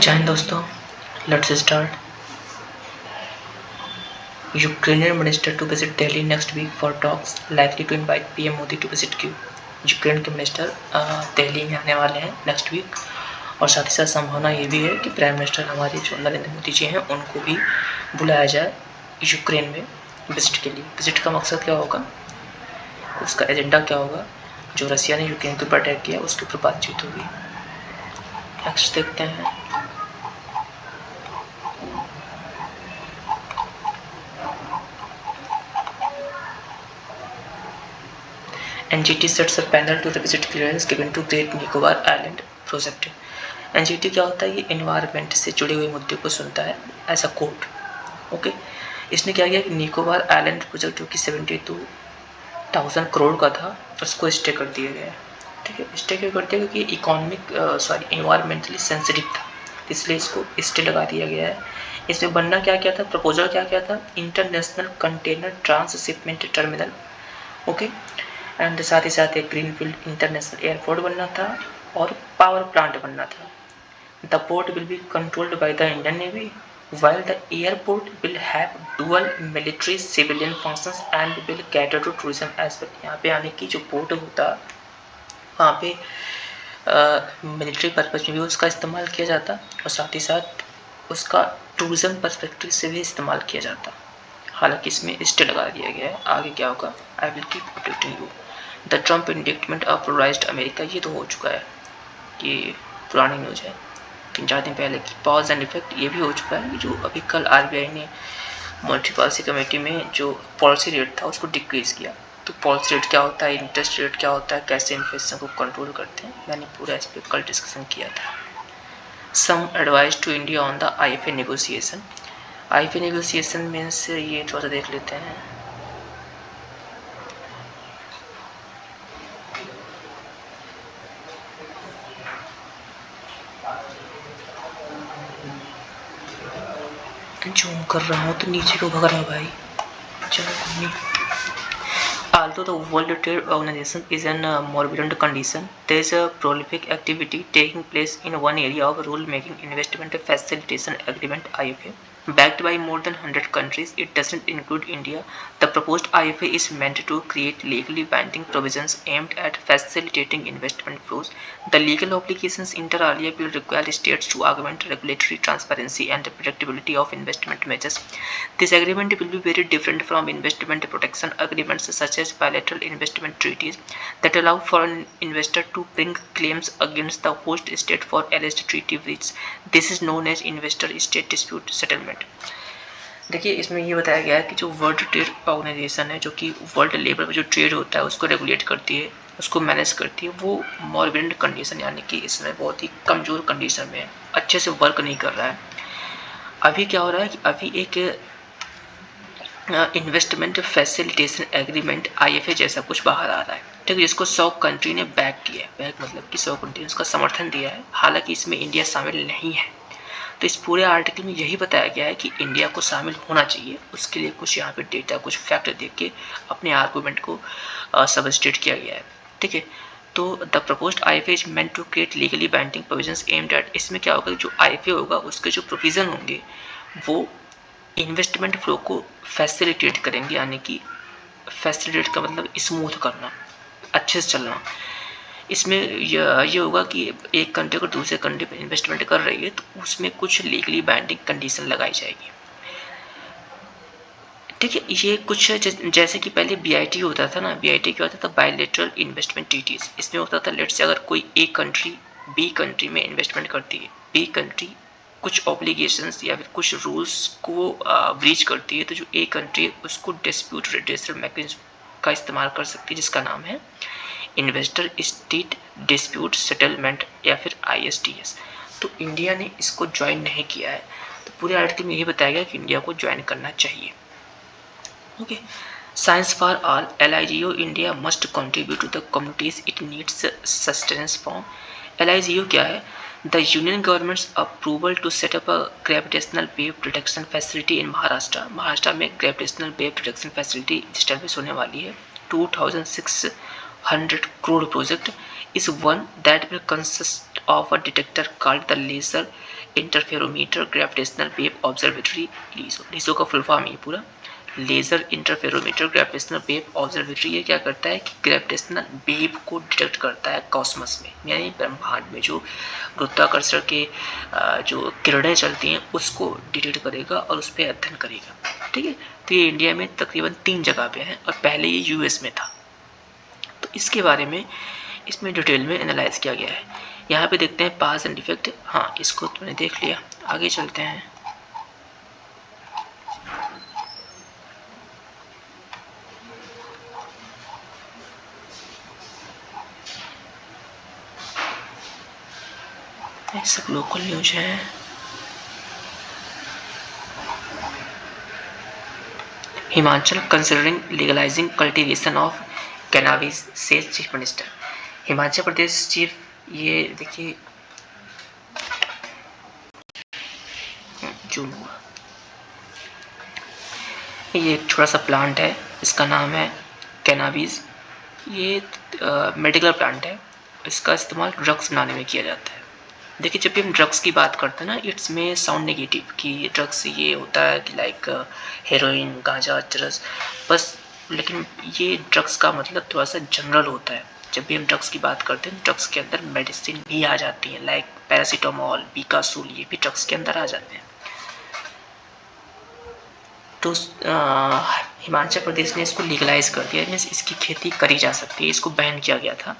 जय हिंद दोस्तों, let's start. Ukrainian minister to visit Delhi next week for talks likely to invite PM Modi to visit Kyiv। Ukraine के minister Delhi में आने वाले हैं नेक्स्ट वीक, और साथ ही साथ संभावना ये भी है कि प्राइम मिनिस्टर हमारे जो नरेंद्र मोदी जी हैं उनको भी बुलाया जाए यूक्रेन में विजिट के लिए। विजिट का मकसद क्या होगा, उसका एजेंडा क्या होगा, जो रसिया ने यूक्रेन के ऊपर अटैक किया उसके ऊपर बातचीत होगी। नेक्स्ट देखते हैं। NGT sets a panel to revisit clearance given to Great Nicobar Island project. NGT क्या होता है, ये एनवायरनमेंट से जुड़े हुए मुद्दे को सुनता है एज अ कोर्ट। ओके, इसने क्या किया कि निकोबार आइलैंड प्रोजेक्ट जो कि 72,000 करोड़ का था उसको स्टे कर दिया गया है। ठीक है, स्टे क्यों कर दिया, क्योंकि इकोनॉमिक एनवायरमेंटली सेंसिटिव था, इसलिए इसको स्टे लगा दिया गया है। इसमें बनना क्या क्या था, प्रपोजल क्या क्या था, international container transshipment terminal, okay, and साथ ही साथ एक ग्रीनफील्ड इंटरनेशनल एयरपोर्ट बनना था और पावर प्लांट बनना था। The port will be controlled by the Indian navy while the airport will have dual military civilian functions and will cater to tourism as well। यहाँ पे आने की जो पोर्ट होता वहाँ पे मिलिट्री पर्पज में भी उसका इस्तेमाल किया जाता और साथ ही साथ उसका टूरिज्म पर्सपेक्टिव से भी इस्तेमाल किया जाता। हालांकि इसमें स्टे लगा दिया गया है, आगे क्या होगा, I will keep updating you. The Trump indictment of polarised America, ये तो हो चुका है, ये पुरानी न्यूज है 3-4 दिन पहले की। पॉज एंड इफेक्ट, ये भी हो चुका है, जो अभी कल RBI ने मॉनेटरी पॉलिसी कमेटी में जो पॉलिसी रेट था उसको डिक्रीज किया। तो पॉलिसी रेट क्या होता है, इंटरेस्ट रेट क्या होता है, कैसे इन्फ्लेशन को कंट्रोल करते हैं, मैंने पूरा इस पर कल डिस्कशन किया था। Some advice to India on the IFA negotiation. IFA negotiation means ये थोड़ा सा देख लेते हैं। जूम कर रहा हूँ तो नीचे को भग रहा है भाई, चलो कोई नहीं। Although the World Trade Organization is in a moribund condition, there is a prolific activity taking place in one area of rule-making investment facilitation agreement (IFA). Backed by more than 100 countries, it doesn't include India. The proposed IFA is meant to create legally binding provisions aimed at facilitating investment flows. The legal obligations inter alia will require states to augment regulatory transparency and predictability of investment measures. This agreement will be very different from investment protection agreements such as bilateral investment treaties that allow foreign investors to bring claims against the host state for alleged treaty breaches. This is known as investor-state dispute settlement। देखिए, इसमें ये बताया गया है कि जो world trade organisation है, जो कि वर्ल्ड लेवल पर जो ट्रेड होता है उसको रेगुलेट करती है, उसको मैनेज करती है, वो मॉरबिड कंडीशन यानी कि इसमें बहुत ही कमज़ोर कंडीशन में अच्छे से वर्क नहीं कर रहा है। अभी क्या हो रहा है कि अभी एक इन्वेस्टमेंट फैसिलिटेशन एग्रीमेंट IFA जैसा कुछ बाहर आ रहा है, ठीक है, जिसको 100 कंट्री ने बैक किया है। बैक मतलब कि 100 कंट्री ने उसका समर्थन दिया है, हालांकि इसमें इंडिया शामिल नहीं है। तो इस पूरे आर्टिकल में यही बताया गया है कि इंडिया को शामिल होना चाहिए, उसके लिए कुछ यहाँ पे डेटा, कुछ फैक्ट दे के अपने आर्गूमेंट को सबस्टेट किया गया है, ठीक है। तो the proposed IFA is meant to create legally binding provisions aimed at, इसमें क्या होगा, जो IFA होगा उसके जो प्रोविजन होंगे वो इन्वेस्टमेंट फ्लो को फैसिलिटेट करेंगे, यानी कि फैसिलिटेट का मतलब स्मूथ करना, अच्छे से चलना। इसमें ये होगा कि एक कंट्री अगर दूसरे कंट्री पर इन्वेस्टमेंट कर रही है तो उसमें कुछ लीगली बाइंडिंग कंडीशन लगाई जाएगी, ठीक है। ये कुछ जैसे कि पहले BIT होता था ना, BIT क्या होता था, बायलैटरल इन्वेस्टमेंट ट्रीटीज। इसमें होता था लेट्स से अगर कोई एक कंट्री B कंट्री में इन्वेस्टमेंट करती है, B कंट्री कुछ ऑब्लिगेशंस या फिर कुछ रूल्स को ब्रीच करती है, तो जो A कंट्री है उसको डिस्प्यूट रिड्रेसल मैकेनिज्म का इस्तेमाल कर सकती है, जिसका नाम है इन्वेस्टर स्टेट डिस्प्यूट सेटलमेंट या फिर ISDS। तो इंडिया ने इसको ज्वाइन नहीं किया है, तो पूरे आर्टिकल में यही बताया गया कि इंडिया को ज्वाइन करना चाहिए, okay. Science for all, LIGO India must contribute to the communities it needs sustenance from. LIGO क्या है, the union government's approval to set up a gravitational wave protection facility in Maharashtra. Maharashtra में gravitational wave protection facility establish होने वाली है। 2600 crore project is one that will consist of a detector called the laser interferometer gravitational wave observatory LIGO. LIGO का full form ये पूरा laser interferometer gravitational wave observatory. ये क्या करता है कि ग्रेविटेशनल वेव को डिटेक्ट करता है कॉस्मस में, यानी ब्रह्मांड में जो गुरुत्वाकर्षण के जो किरणें चलती हैं उसको डिटेक्ट करेगा और उस पर अध्ययन करेगा। ठीक है, तो ये इंडिया में तकरीबन 3 जगह पे है और पहले ये यूएस में था। तो इसके बारे में इसमें डिटेल में एनालाइज किया गया है। यहाँ पे देखते हैं पास एंड डिफेक्ट। हाँ, इसको तुमने देख लिया, आगे चलते हैं। सब लोकल न्यूज है। Himachal considering legalising cultivation of cannabis says chief minister. Himachal Pradesh chief, ये देखिए जूम हुआ, ये एक छोटा सा प्लांट है, इसका नाम है कैनाबिस। ये मेडिकल प्लांट है, इसका इस्तेमाल ड्रग्स बनाने में किया जाता है। देखिए, जब भी हम ड्रग्स की बात करते हैं ना, इट्स में साउंड नेगेटिव कि ड्रग्स ये होता है कि लाइक हेरोइन, गांजा, चरस, बस। लेकिन ये ड्रग्स का मतलब थोड़ा सा जनरल होता है। जब भी हम ड्रग्स की बात करते हैं, ड्रग्स के अंदर मेडिसिन भी आ जाती है, लाइक पैरासीटामोल, बीकासूल, ये भी ड्रग्स के अंदर आ जाते हैं। तो हिमाचल प्रदेश ने इसको लीगलाइज कर दिया, मीन्स इसकी खेती करी जा सकती है, इसको बैन किया गया था।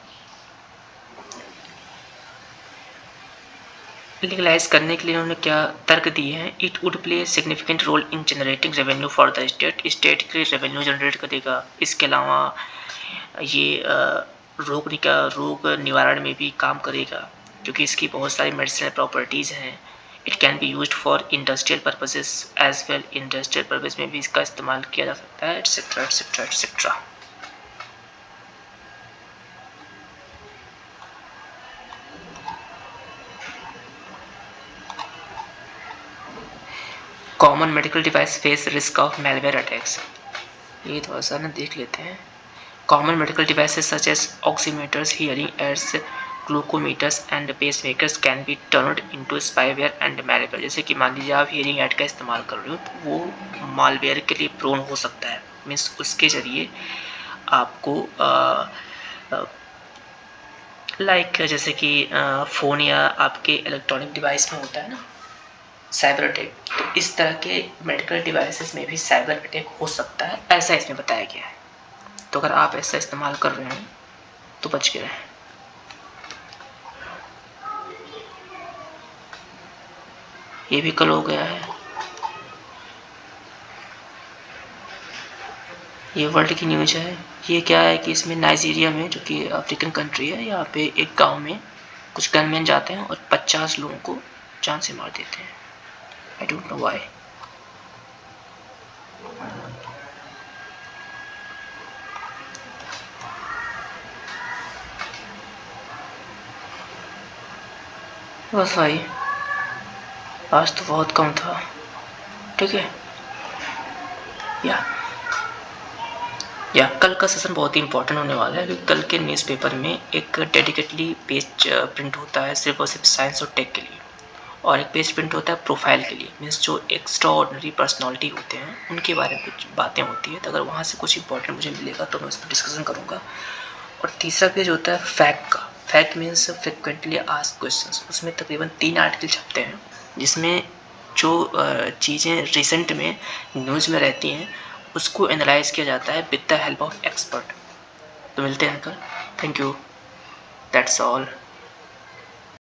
लीगलाइज करने के लिए उन्होंने क्या तर्क दिए हैं? It would play significant role in generating revenue for the state. State के लिए रेवेन्यू जनरेट करेगा। इसके अलावा ये रोग निवारण में भी काम करेगा, क्योंकि इसकी बहुत सारी मेडिसिनल प्रॉपर्टीज़ हैं। It can be used for industrial purposes as well. Industrial purpose में भी इसका इस्तेमाल किया जा सकता है, etcetera etcetera etcetera. Common medical device face risk of malware attacks. ये थोड़ा सा ना देख लेते हैं। Common medical devices such as oximeters, hearing aids, glucometers and pacemakers can be turned into spyware and malware. जैसे कि मान लीजिए आप हियरिंग एड का इस्तेमाल कर रहे हो, तो वो मालवेयर के लिए प्रोन हो सकता है। मीन्स उसके जरिए आपको लाइक जैसे कि फ़ोन या आपके इलेक्ट्रॉनिक डिवाइस में होता है ना साइबर अटैक, तो इस तरह के मेडिकल डिवाइसेस में भी साइबर अटैक हो सकता है, ऐसा इसमें बताया गया है। तो अगर आप ऐसा इस्तेमाल कर रहे हैं तो बच के रहें। ये भी कल हो गया है। ये वर्ल्ड की न्यूज़ है। ये क्या है कि इसमें नाइजीरिया में, जो कि अफ्रीकन कंट्री है, यहाँ पे एक गांव में कुछ गनमैन जाते हैं और 50 लोगों को जान से मार देते हैं। I don't know why. बस भाई, आज तो बहुत कम था। ठीक है, या कल का सेशन बहुत ही इंपॉर्टेंट होने वाला है, क्योंकि कल के न्यूज़पेपर में एक डेडिकेटली पेज प्रिंट होता है सिर्फ और सिर्फ साइंस और टेक के लिए, और एक पेज प्रिंट होता है प्रोफाइल के लिए। मीन्स जो एक्स्ट्रा ऑर्डिनरी पर्सनैलिटी होते हैं उनके बारे में कुछ बातें होती है। तो अगर वहाँ से कुछ इंपॉर्टेंट मुझे मिलेगा तो मैं उस पर डिस्कशन करूँगा। और तीसरा पेज होता है फैक्ट का। Fact means frequently asked questions. उसमें तकरीबन 3 आर्टिकल छपते हैं, जिसमें जो चीज़ें रिसेंट में न्यूज़ में रहती हैं उसको एनालाइज किया जाता है with the help of expert. तो मिलते हैं कल। Thank you, that's all.